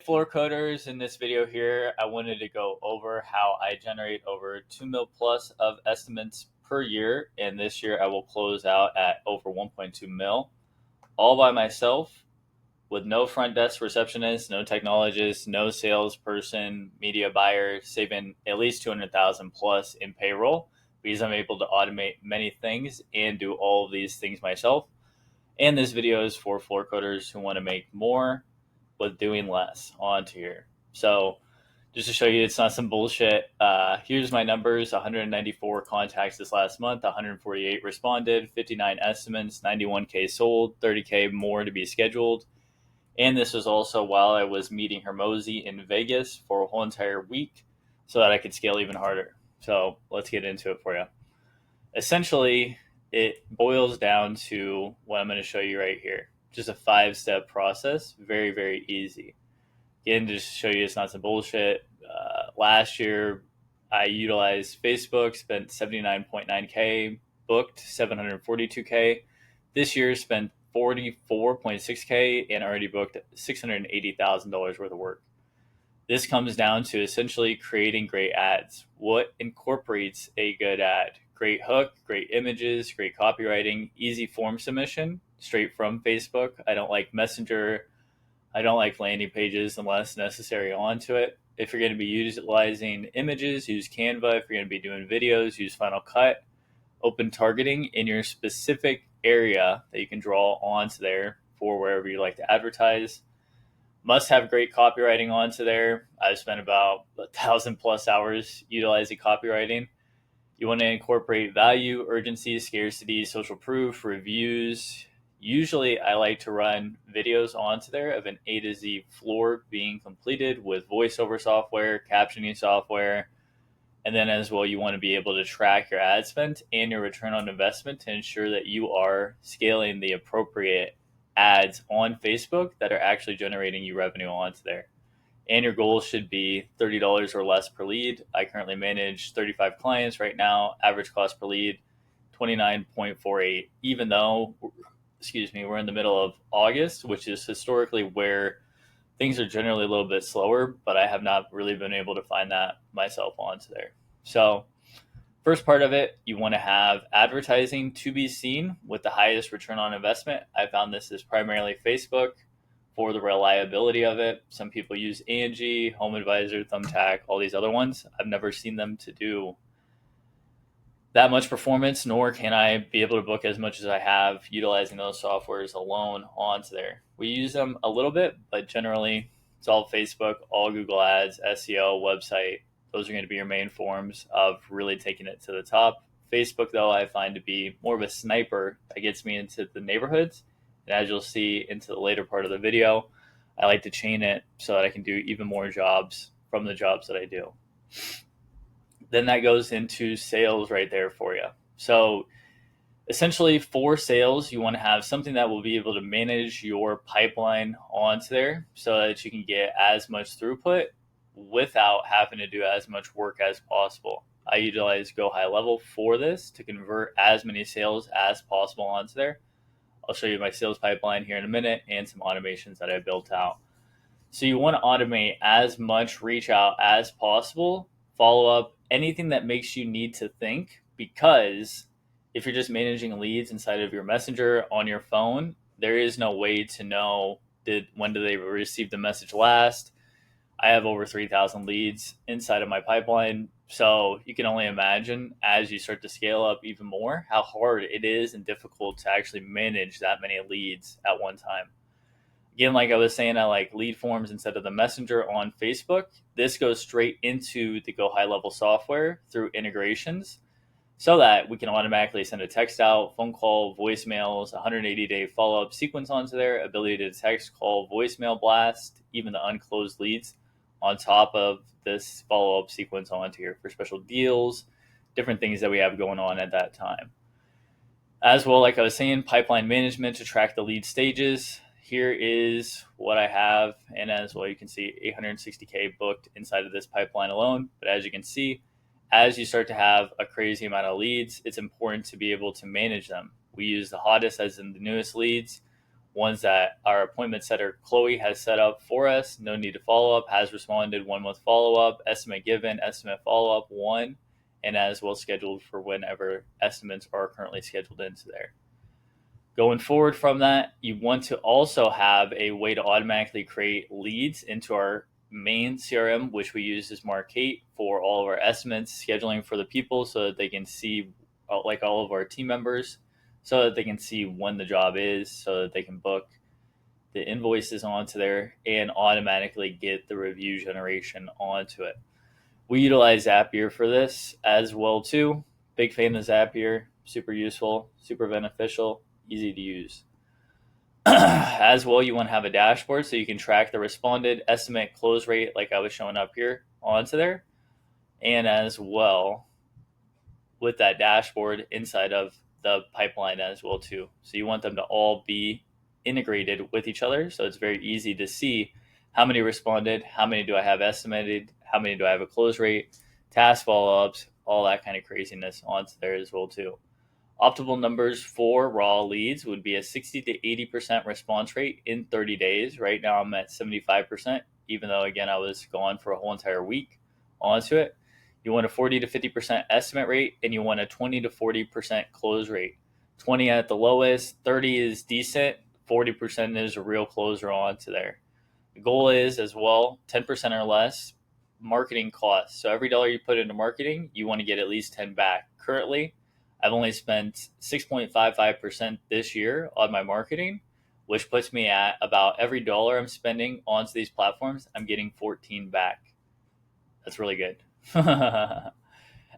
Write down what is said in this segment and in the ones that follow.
floor coders, in this video here, I wanted to go over how I generate over 2 mil plus of estimates per year. And this year I will close out at over 1.2 mil all by myself with no front desk receptionist, no technologist, no salesperson, media buyer, saving at least 200,000 plus in payroll because I'm able to automate many things and do all of these things myself. And this video is for floor coders who want to make more with doing less onto here. So just to show you it's not some bullshit, here's my numbers: 194 contacts this last month, 148 responded, 59 estimates, 91K sold, 30K more to be scheduled. And this was also while I was meeting Hermosi in Vegas for a whole entire week so that I could scale even harder. So let's get into it for you. Essentially, it boils down to what I'm going to show you right here. Just a 5-step process, very, very easy. Again, just to show you it's not some bullshit. Last year, I utilized Facebook, spent 79.9K, booked 742K. This year, spent 44.6K and already booked $680,000 worth of work. This comes down to essentially creating great ads. What incorporates a good ad? Great hook, great images, great copywriting, easy form submission straight from Facebook. I don't like Messenger. I don't like landing pages unless necessary onto it. If you're going to be utilizing images, use Canva. If you're going to be doing videos, use Final Cut. Open targeting in your specific area that you can draw onto there for wherever you like to advertise. Must have great copywriting onto there. I've spent about 1,000 plus hours utilizing copywriting. You want to incorporate value, urgency, scarcity, social proof, reviews. Usually I like to run videos onto there of an A to Z floor being completed with voiceover software, captioning software. And then as well, you want to be able to track your ad spend and your return on investment to ensure that you are scaling the appropriate ads on Facebook that are actually generating you revenue onto there. And your goal should be $30 or less per lead. I currently manage 35 clients right now. Average cost per lead, 29.48. Even though, we're in the middle of August, which is historically where things are generally a little bit slower, but I have not really been able to find that myself onto there. So first part of it, you want to have advertising to be seen with the highest return on investment. I found this is primarily Facebook for the reliability of it. Some people use Angie, Home Advisor, Thumbtack, all these other ones. I've never seen them to do that much performance, nor can I be able to book as much as I have utilizing those softwares alone onto there. We use them a little bit, but generally it's all Facebook, all Google Ads, SEO, website. Those are going to be your main forms of really taking it to the top. Facebook, though, I find to be more of a sniper that gets me into the neighborhoods. And as you'll see into the later part of the video, I like to chain it so that I can do even more jobs from the jobs that I do. Then that goes into sales right there for you. So essentially for sales, you want to have something that will be able to manage your pipeline onto there so that you can get as much throughput without having to do as much work as possible. I utilize Go High Level for this to convert as many sales as possible onto there. I'll show you my sales pipeline here in a minute and some automations that I built out. So you want to automate as much reach out as possible, follow up, anything that makes you need to think, because if you're just managing leads inside of your messenger on your phone, there is no way to know when did they receive the message last. I have over 3,000 leads inside of my pipeline. So you can only imagine as you start to scale up even more how hard it is and difficult to actually manage that many leads at one time. Again, like I was saying, I like lead forms instead of the messenger on Facebook. This goes straight into the Go High Level software through integrations so that we can automatically send a text out, phone call, voicemails, 180-day follow-up sequence onto there, ability to text, call, voicemail blast, even the unclosed leads on top of this follow-up sequence onto here for special deals, different things that we have going on at that time. As well, like I was saying, pipeline management to track the lead stages. Here is what I have, and as well you can see 860K booked inside of this pipeline alone. But as you can see, as you start to have a crazy amount of leads, it's important to be able to manage them. We use the hottest as in the newest leads, ones that our appointment setter Chloe has set up for us. No need to follow up, has responded, 1 month follow up, estimate given, estimate follow up, one, and as well scheduled for whenever estimates are currently scheduled into there. Going forward from that, you want to also have a way to automatically create leads into our main CRM, which we use as Mark8 for all of our estimates, scheduling for the people so that they can see, like all of our team members, so that they can see when the job is, so that they can book the invoices onto there and automatically get the review generation onto it. We utilize Zapier for this as well too. Big fan of Zapier, super useful, super beneficial, easy to use. As well, you want to have a dashboard so you can track the responded, estimate, close rate like I was showing up here onto there. And as well, with that dashboard inside of the pipeline as well too. So you want them to all be integrated with each other. So it's very easy to see how many responded, how many do I have estimated, how many do I have a close rate, task follow-ups, all that kind of craziness onto there as well too. Optimal numbers for raw leads would be a 60 to 80% response rate in 30 days. Right now I'm at 75%, even though again I was gone for a whole entire week onto it. You want a 40 to 50% estimate rate, and you want a 20 to 40% close rate. 20 at the lowest, 30 is decent, 40% is a real closer onto there. The goal is as well 10% or less marketing costs. So every dollar you put into marketing, you want to get at least 10 back. Currently, I've only spent 6.55% this year on my marketing, which puts me at about every dollar I'm spending onto these platforms, I'm getting 14 back. That's really good.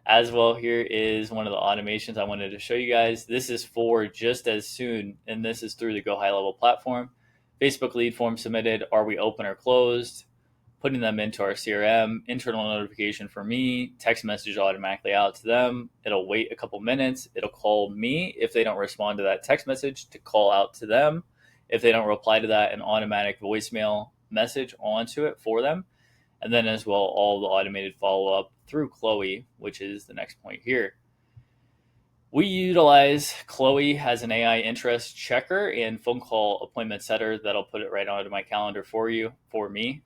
As well, here is one of the automations I wanted to show you guys. This is for just as soon, and this is through the Go High Level platform. Facebook lead form submitted. Are we open or closed? Putting them into our CRM, internal notification for me, text message automatically out to them. It'll wait a couple minutes. It'll call me if they don't respond to that text message to call out to them. If they don't reply to that, an automatic voicemail message onto it for them. And then as well, all the automated follow-up through Chloe, which is the next point here. We utilize Chloe as an AI interest checker and phone call appointment setter that'll put it right onto my calendar for me.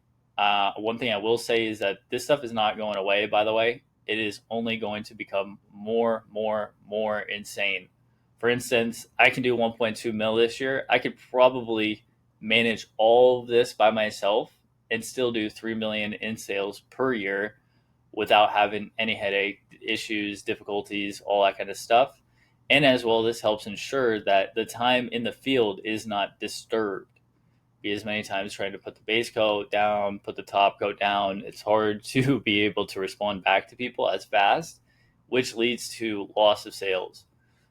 One thing I will say is that this stuff is not going away, by the way. It is only going to become more insane. For instance, I can do 1.2 mil this year. I could probably manage all of this by myself and still do 3 million in sales per year without having any headache, issues, difficulties, all that kind of stuff. And as well, this helps ensure that the time in the field is not disturbed. Because many times trying to put the base coat down, put the top coat down, it's hard to be able to respond back to people as fast, which leads to loss of sales.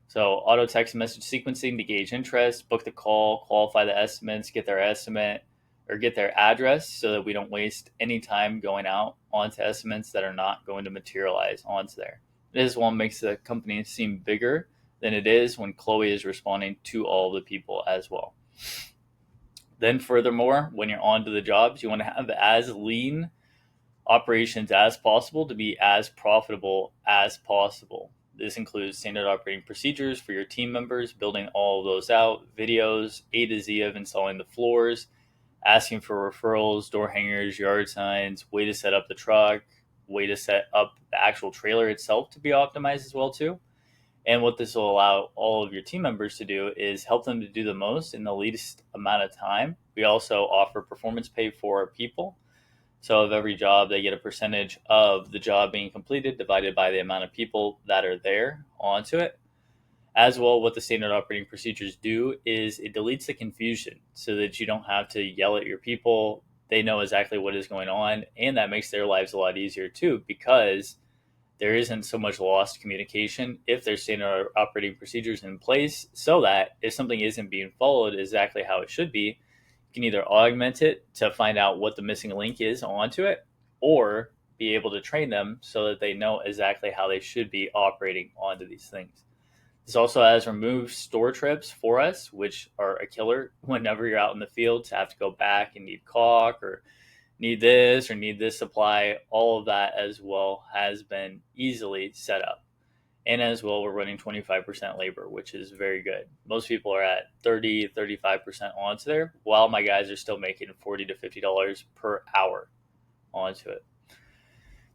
So auto text message sequencing to gauge interest, book the call, qualify the estimates, get their estimate, or get their address so that we don't waste any time going out onto estimates that are not going to materialize onto there. This one makes the company seem bigger than it is when Chloe is responding to all the people as well. Then furthermore, when you're onto the jobs, you want to have as lean operations as possible to be as profitable as possible. This includes standard operating procedures for your team members, building all of those out, videos, A to Z of installing the floors, asking for referrals, door hangers, yard signs, way to set up the truck, way to set up the actual trailer itself to be optimized as well too. And what this will allow all of your team members to do is help them to do the most in the least amount of time. We also offer performance pay for our people. So of every job, they get a percentage of the job being completed divided by the amount of people that are there onto it. As well, what the standard operating procedures do is it deletes the confusion so that you don't have to yell at your people. They know exactly what is going on, and that makes their lives a lot easier too, because there isn't so much lost communication if there's standard operating procedures in place, so that if something isn't being followed exactly how it should be, you can either augment it to find out what the missing link is onto it, or be able to train them so that they know exactly how they should be operating onto these things. This also has removed store trips for us, which are a killer whenever you're out in the field to have to go back and need caulk or need this supply. All of that as well has been easily set up. And as well, we're running 25% labor, which is very good. Most people are at 30, 35% onto there, while my guys are still making $40 to $50 per hour onto it.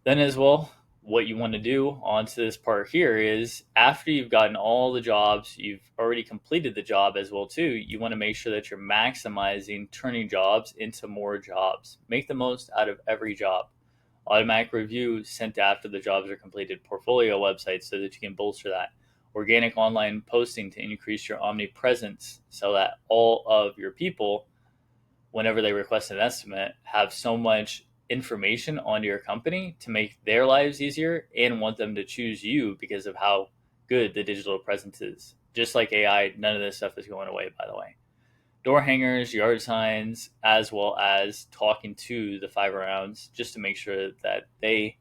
Then as well, what you want to do onto this part here is after you've gotten all the jobs, you've already completed the job as well too, you want to make sure that you're maximizing turning jobs into more jobs. Make the most out of every job. Automatic review sent after the jobs are completed, portfolio websites so that you can bolster that, organic online posting to increase your omnipresence so that all of your people, whenever they request an estimate, have so much information on your company to make their lives easier and want them to choose you because of how good the digital presence is. Just like AI, none of this stuff is going away, by the way. Door hangers, yard signs, as well as talking to the five arounds just to make sure that they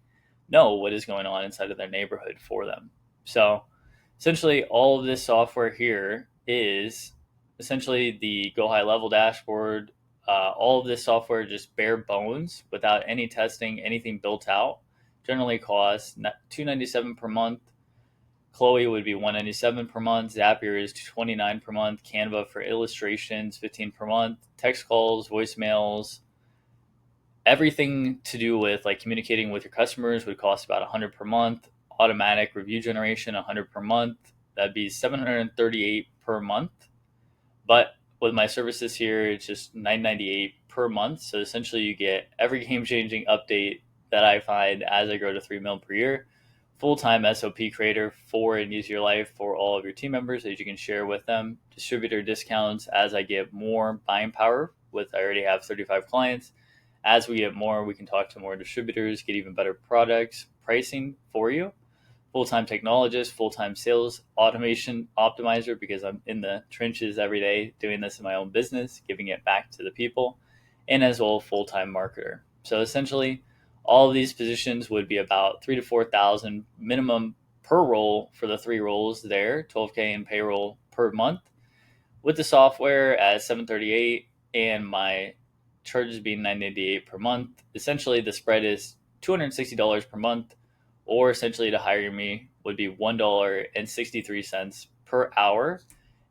know what is going on inside of their neighborhood for them. So essentially all of this software here is essentially the Go High Level dashboard. All of this software just bare bones without any testing, anything built out. Generally costs $297 per month. Chloe would be $197 per month. Zapier is $29 per month. Canva for illustrations, $15 per month. Text calls, voicemails, everything to do with like communicating with your customers would cost about $100 per month. Automatic review generation, $100 per month. That'd be $738 per month. But with my services here, it's just $998 per month. So essentially, you get every game-changing update that I find as I grow to 3 mil per year. Full-time SOP creator for an easier life for all of your team members that you can share with them. Distributor discounts as I get more buying power. I already have 35 clients. As we get more, we can talk to more distributors, get even better products, pricing for you. Full-time technologist, full-time sales automation optimizer, because I'm in the trenches every day doing this in my own business, giving it back to the people, and as well full-time marketer. So essentially, all of these positions would be about 3,000 to 4,000 minimum per role for the 3 roles there, 12K in payroll per month. With the software at $738 and my charges being $998 per month, essentially the spread is $260 per month, or essentially to hire me would be $1.63 per hour.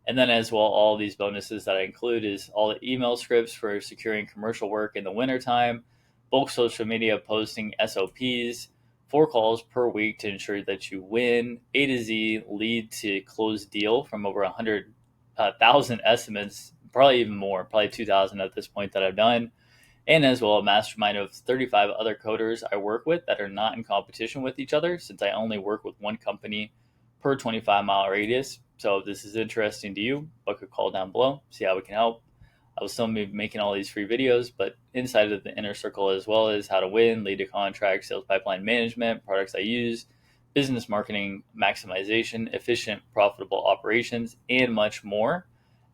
And then as well, all these bonuses that I include is all the email scripts for securing commercial work in the wintertime, bulk social media posting SOPs, 4 calls per week to ensure that you win, A to Z lead to close deal from over 100,000 estimates, probably even more, probably 2,000 at this point that I've done. And as well, a mastermind of 35 other coders I work with that are not in competition with each other, since I only work with one company per 25-mile radius. So if this is interesting to you, book a call down below, see how we can help. I will still be making all these free videos, but inside of the inner circle as well as how to win, lead to contract, sales pipeline management, products I use, business marketing, maximization, efficient, profitable operations, and much more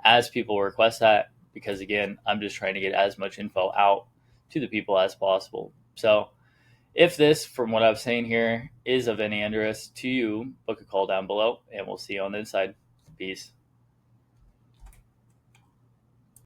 as people request that. Because again, I'm just trying to get as much info out to the people as possible. So if this, from what I'm saying here, is of any interest to you, book a call down below and we'll see you on the inside. Peace.